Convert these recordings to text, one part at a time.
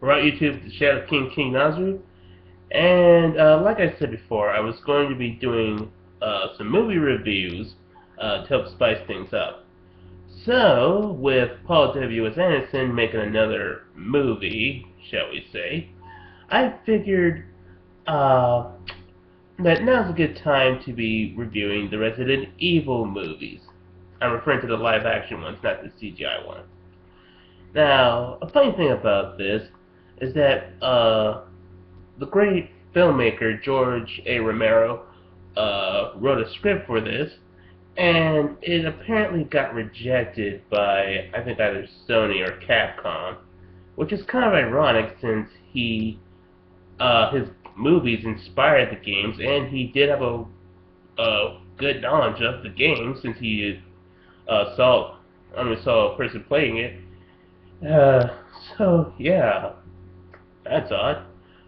Right, YouTube, the Shadow King Nazru, and like I said before, I was going to be doing some movie reviews to help spice things up. So, with Paul W.S. Anderson making another movie, shall we say, I figured uh, that now's a good time to be reviewing the Resident Evil movies. I'm referring to the live action ones, not the CGI ones. Now, a funny thing about this is that the great filmmaker George A. Romero wrote a script for this, and it apparently got rejected by I think either Sony or Capcom, which is kind of ironic since his movies inspired the games, and he did have a good knowledge of the game since he saw a person playing it. So yeah, that's odd.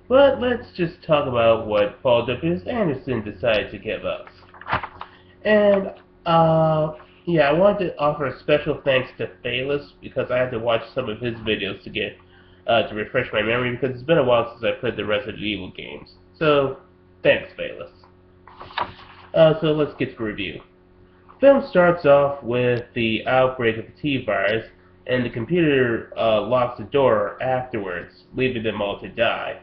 But let's just talk about what Paul W. Anderson decided to give us. And, yeah, I wanted to offer a special thanks to Phelous because I had to watch some of his videos to get, to refresh my memory because it's been a while since I played the Resident Evil games. So, thanks, Phelous. So let's get to the review. The film starts off with the outbreak of the T-virus, and the computer locks the door afterwards, leaving them all to die.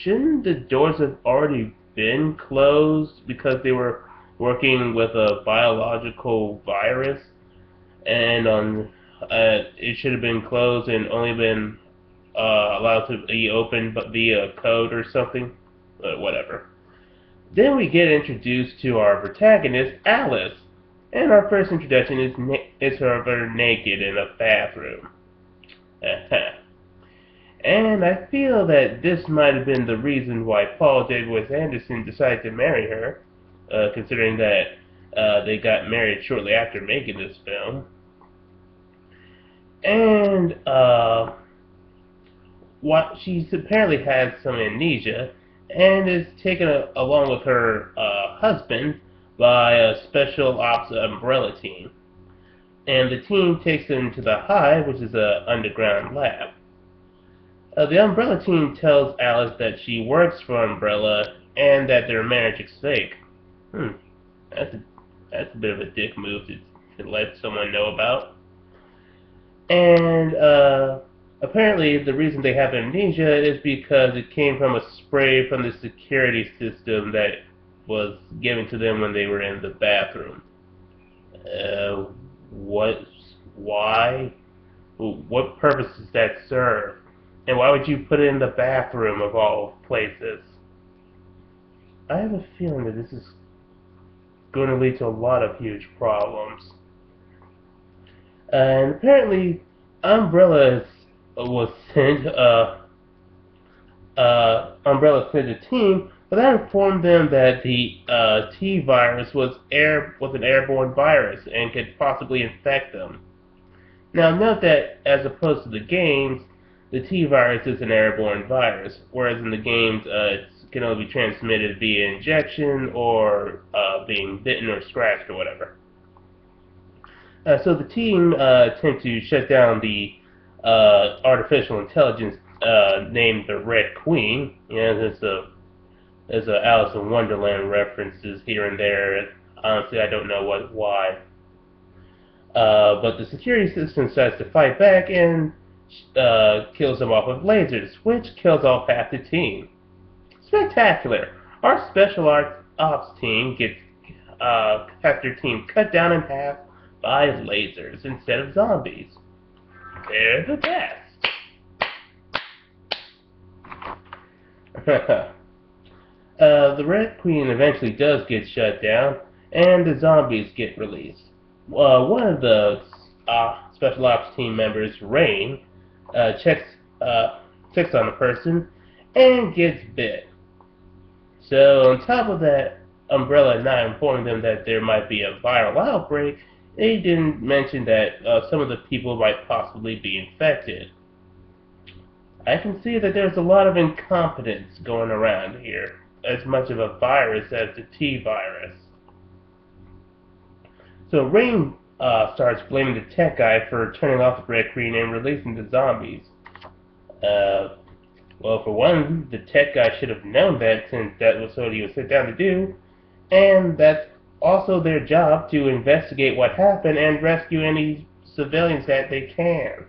Shouldn't the doors have already been closed because they were working with a biological virus, and it should have been closed and only been allowed to be opened but via code or something? Whatever. Then we get introduced to our protagonist, Alice, and our first introduction is her naked in a bathroom. And I feel that this might have been the reason why Paul W.S. Anderson decided to marry her, considering that they got married shortly after making this film. And what she apparently has some amnesia and is taken along with her husband by a special ops umbrella team. And the team takes them to the Hive, which is an underground lab. The Umbrella team tells Alice that she works for Umbrella and that their marriage is fake. That's a bit of a dick move to let someone know about. And apparently the reason they have amnesia is because it came from a spray from the security system that was given to them when they were in the bathroom. Why? What purpose does that serve? And why would you put it in the bathroom of all places? I have a feeling that this is going to lead to a lot of huge problems. And apparently, Umbrella was sent. Umbrella sent a team, but that informed them that the T virus was an airborne virus and could possibly infect them. Now, note that as opposed to the games, the T virus is an airborne virus, whereas in the games it can only be transmitted via injection or being bitten or scratched or whatever. So the team attempt to shut down the artificial intelligence named the Red Queen. There's a Alice in Wonderland references here and there. Honestly, I don't know why. But the security system decides to fight back and kills them off with lasers, which kills off half the team. Spectacular! Our special ops team has their team cut down in half by lasers instead of zombies. They're the best. The Red Queen eventually does get shut down, and the zombies get released. One of the special ops team members, Rain, checks on a person and gets bit. So on top of that, Umbrella not informing them that there might be a viral outbreak, they didn't mention that some of the people might possibly be infected. I can see that there's a lot of incompetence going around here, as much of a virus as the T virus. So Rain starts blaming the tech guy for turning off the Red Queen and releasing the zombies. Uh, well, for one, the tech guy should have known that since that was what he was set down to do, and that's also their job to investigate what happened and rescue any civilians that they can.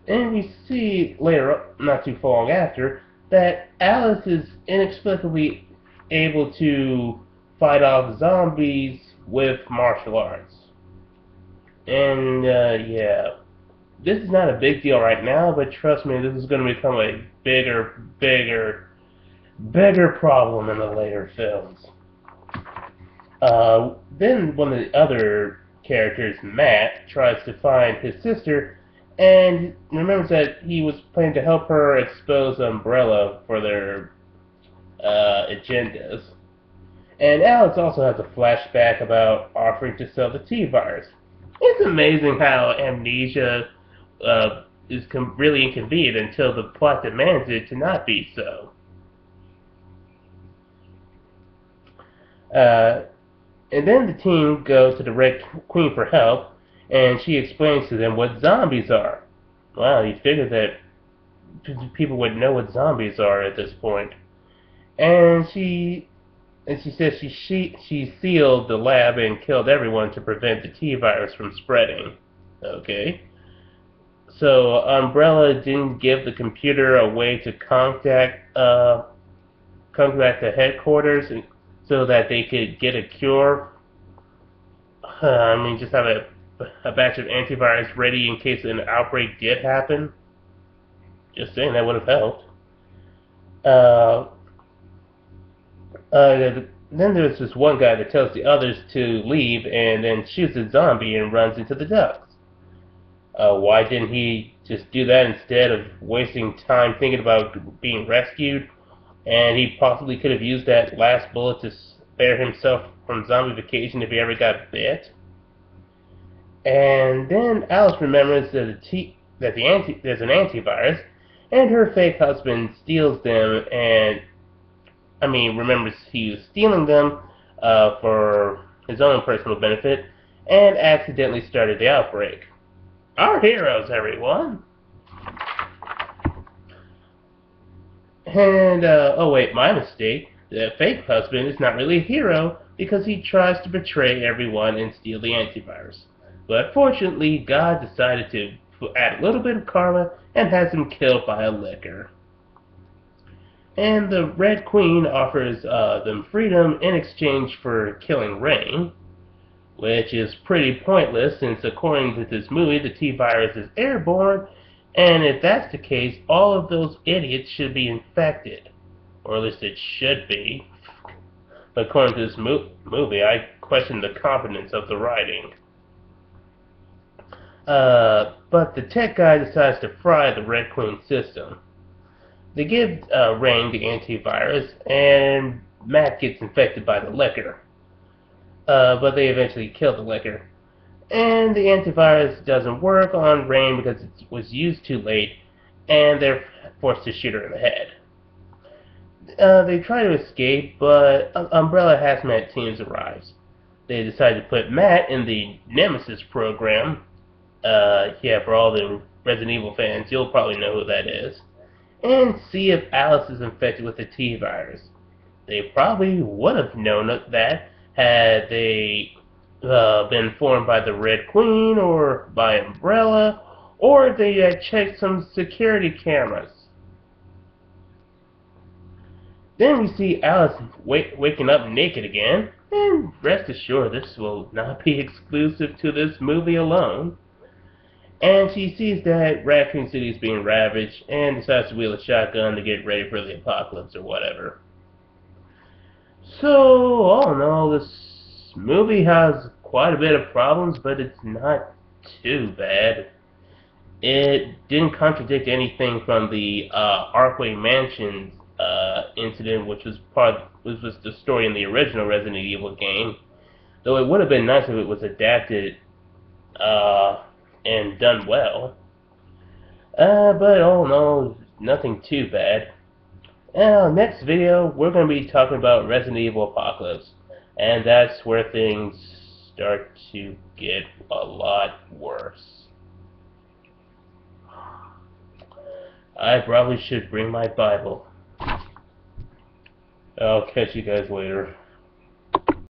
And we see later, not too long after, that Alice is inexplicably able to fight off zombies with martial arts. And, yeah. This is not a big deal right now, but trust me, this is going to become a bigger problem in the later films. Then one of the other characters, Matt, tries to find his sister and remembers that he was planning to help her expose Umbrella for their agendas. And Alex also has a flashback about offering to sell the T-virus. It's amazing how amnesia is really inconvenient until the plot demands it to not be so. And then the team goes to the Red Queen for help, and she explains to them what zombies are. Wow, you figure that people would know what zombies are at this point. And she says she sealed the lab and killed everyone to prevent the T-virus from spreading. Okay. So Umbrella didn't give the computer a way to contact the headquarters so that they could get a cure. Just have a batch of antivirus ready in case an outbreak did happen. Just saying, that would have helped. Then there's this one guy that tells the others to leave and then shoots a zombie and runs into the ducks. Why didn't he just do that instead of wasting time thinking about being rescued? And he possibly could have used that last bullet to spare himself from zombification if he ever got bit. And then Alice remembers that there's an antivirus, and her fake husband steals them, and remembers he was stealing them for his own personal benefit, and accidentally started the outbreak. Our heroes, everyone! And, oh wait, my mistake. The fake husband is not really a hero because he tries to betray everyone and steal the antivirus. But fortunately, God decided to add a little bit of karma and has him killed by a licker. And the Red Queen offers them freedom in exchange for killing Rain, which is pretty pointless since according to this movie, the T-virus is airborne, and if that's the case, all of those idiots should be infected. Or at least it should be. But according to this movie, I question the competence of the writing. But the tech guy decides to fry the Red Queen system. They give Rain the antivirus, and Matt gets infected by the licker. But they eventually kill the licker. And the antivirus doesn't work on Rain because it was used too late, and they're forced to shoot her in the head. They try to escape, but Umbrella Hazmat Teams arrives. They decide to put Matt in the Nemesis program. For all the Resident Evil fans, you'll probably know who that is. And see if Alice is infected with the T-virus. They probably would have known that had they been informed by the Red Queen or by Umbrella, or if they had checked some security cameras. Then we see Alice waking up naked again, and rest assured this will not be exclusive to this movie alone. And she sees that Raccoon City is being ravaged and decides to wheel a shotgun to get ready for the apocalypse or whatever. So, all in all, this movie has quite a bit of problems, but it's not too bad. It didn't contradict anything from the Arkway Mansion incident, which was the story in the original Resident Evil game. Though it would have been nice if it was adapted and done well. But all in all, nothing too bad. Next video, we're going to be talking about Resident Evil Apocalypse, and that's where things start to get a lot worse. I probably should bring my Bible. I'll catch you guys later.